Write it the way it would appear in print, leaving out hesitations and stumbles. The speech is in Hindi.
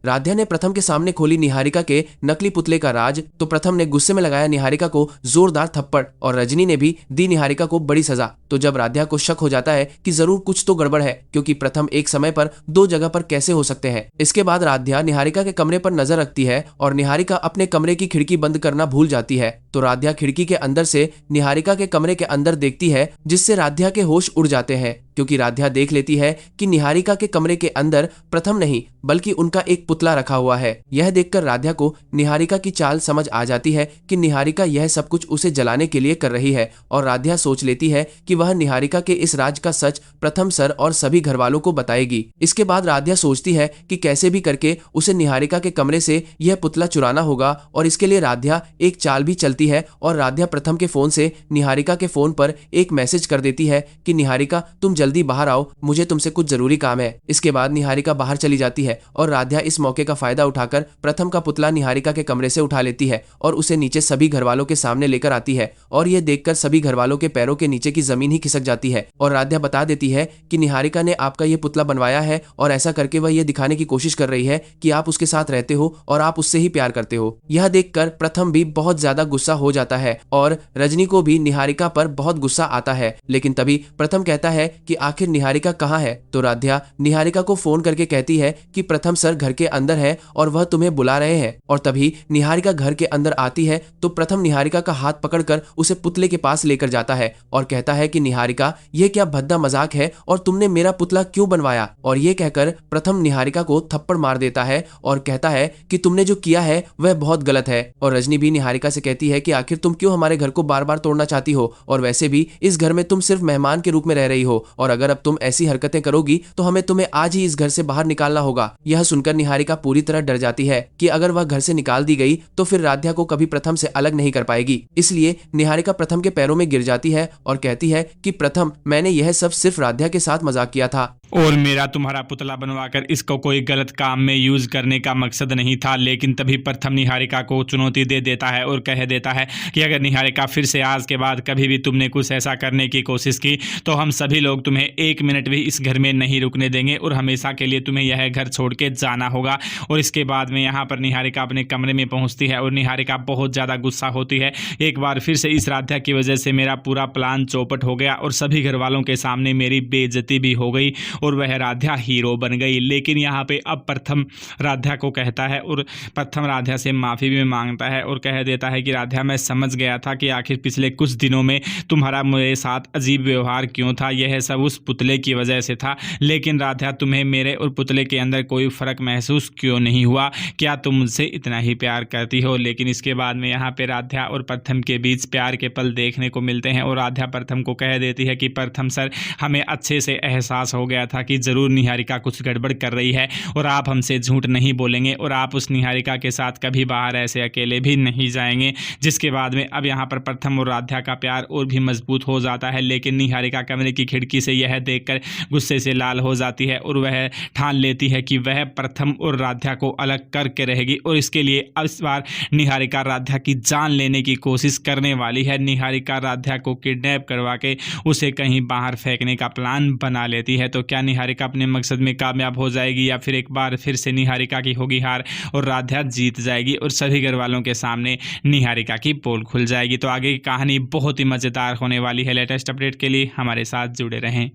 राध्या ने प्रथम के सामने खोली निहारिका के नकली पुतले का राज तो प्रथम ने गुस्से में लगाया निहारिका को जोरदार थप्पड़ और रजनी ने भी दी निहारिका को बड़ी सजा। तो जब राध्या को शक हो जाता है कि जरूर कुछ तो गड़बड़ है, क्योंकि प्रथम एक समय पर दो जगह पर कैसे हो सकते हैं। इसके बाद राध्या निहारिका के कमरे पर नजर रखती है और निहारिका अपने कमरे की खिड़की बंद करना भूल जाती है। तो राध्या खिड़की के अंदर से निहारिका के कमरे के अंदर देखती है, जिससे राध्या के होश उड़ जाते हैं, क्योंकि राध्या देख लेती है कि निहारिका के कमरे के अंदर प्रथम नहीं बल्कि उनका एक पुतला रखा हुआ है। यह देखकर राध्या को निहारिका की चाल समझ आ जाती है कि निहारिका यह सब कुछ उसे जलाने के लिए कर रही है, और राध्या सोच लेती है कि वह निहारिका के इस राज का सच प्रथम सर और सभी घर वालों को बताएगी। इसके बाद राध्या सोचती है कि कैसे भी करके उसे निहारिका के कमरे से यह पुतला चुराना होगा, और इसके लिए राध्या एक चाल भी चलती है और राध्या प्रथम के फोन से निहारिका के फोन पर एक मैसेज कर देती है कि निहारिका तुम जल्दी बाहर आओ, मुझे तुमसे कुछ जरूरी काम है। इसके बाद निहारिका बाहर चली जाती है और राध्या इस मौके का फायदा उठाकर प्रथम का पुतला निहारिका के कमरे से उठा लेती है और उसे नीचे सभी घरवालों के सामने लेकर आती है, और यह देखकर सभी घरवालों के पैरों के नीचे की जमीन ही खिसक जाती है। और राध्या बता देती है कि निहारिका ने आपका ये पुतला बनवाया है, और ऐसा करके वह ये दिखाने की कोशिश कर रही है कि आप उसके साथ रहते हो और आप उससे ही प्यार करते हो। यह देखकर प्रथम भी बहुत ज्यादा गुस्सा हो जाता है और रजनी को भी निहारिका पर बहुत गुस्सा आता है। लेकिन तभी प्रथम कहता है कि आखिर निहारिका कहाँ है। तो राध्या निहारिका को फोन करके कहती है कि प्रथम सर घर के अंदर है और वह तुम्हें बुला रहे हैं। और तभी निहारिका घर के अंदर आती है तो प्रथम निहारिका का हाथ पकड़कर उसे पुतले के पास लेकर जाता है और कहता है कि निहारिका ये क्या भद्दा मजाक है और तुमने मेरा पुतला क्यों बनवाया। और ये कहकर प्रथम निहारिका को थप्पड़ मार देता है और कहता है कि तुमने जो किया है वह बहुत गलत है। और रजनी भी निहारिका से कहती है कि आखिर तुम क्यों हमारे घर को बार बार तोड़ना चाहती हो, और वैसे भी इस घर में तुम सिर्फ मेहमान के रूप में रह रही हो, और अगर अब तुम ऐसी हरकतें करोगी तो हमें तुम्हें आज ही इस घर से बाहर निकालना होगा। यह सुनकर निहारिका पूरी तरह डर जाती है कि अगर वह घर से निकाल दी गई तो फिर राध्या को कभी प्रथम से अलग नहीं कर पाएगी। इसलिए निहारिका प्रथम के पैरों में गिर जाती है और कहती है कि प्रथम मैंने यह सब सिर्फ राध्या के साथ मजाक किया था, और मेरा तुम्हारा पुतला बनवाकर इसको कोई गलत काम में यूज करने का मकसद नहीं था। लेकिन तभी प्रथम निहारिका को चुनौती दे देता है और कह देता है कि अगर निहारिका फिर से आज के बाद कभी भी तुमने कुछ ऐसा करने की कोशिश की तो हम सभी लोग तुम्हें एक मिनट भी इस घर में नहीं रुकने देंगे और हमेशा के लिए तुम्हें यह घर छोड़ के जाना होगा। और इसके बाद में यहाँ पर निहारिका अपने कमरे में पहुँचती है और निहारिका बहुत ज़्यादा गुस्सा होती है। एक बार फिर से इस राध्या की वजह से मेरा पूरा प्लान चौपट हो गया और सभी घर वालों के सामने मेरी बेइज्जती भी हो गई और वह राध्या हीरो बन गई। लेकिन यहाँ पे अब प्रथम राध्या को कहता है और प्रथम राध्या से माफ़ी भी मांगता है और कह देता है कि राध्या मैं समझ गया था कि आखिर पिछले कुछ दिनों में तुम्हारा मेरे साथ अजीब व्यवहार क्यों था, यह सब उस पुतले की वजह से था। लेकिन राध्या तुम्हें मेरे और पुतले के अंदर कोई फ़र्क महसूस क्यों नहीं हुआ, क्या तुम मुझसे इतना ही प्यार करती हो। लेकिन इसके बाद में यहाँ पे राध्या और प्रथम के बीच प्यार के पल देखने को मिलते हैं और राध्या प्रथम को कह देती है कि प्रथम सर हमें अच्छे से एहसास हो गया था कि ज़रूर निहारिका कुछ गड़बड़ कर रही है और आप हमसे झूठ नहीं बोलेंगे और आप उस निहारिका के साथ कभी बाहर ऐसे अकेले भी नहीं जाएंगे। जिसके बाद में अब यहाँ पर प्रथम और राध्या का प्यार और भी मजबूत हो जाता है। लेकिन निहारिका कमरे की खिड़की से यह देखकर गुस्से से लाल हो जाती है और वह ठान लेती है कि वह प्रथम और राध्या को अलग करके रहेगी और इसके लिए इस बार निहारिका राध्या की जान लेने की कोशिश करने वाली है। निहारिका राध्या को किडनैप करवा के उसे कहीं बाहर फेंकने का प्लान बना लेती है। तो क्या निहारिका अपने मकसद में कामयाब हो जाएगी या फिर एक बार फिर से निहारिका की होगी हार और राध्या जीत जाएगी और सभी घर वालों के सामने निहारिका की पोल खुल जाएगी। तो आगे की कहानी बहुत ही मज़ेदार होने वाली है। लेटेस्ट अपडेट के लिए हमारे साथ जुड़े रहें।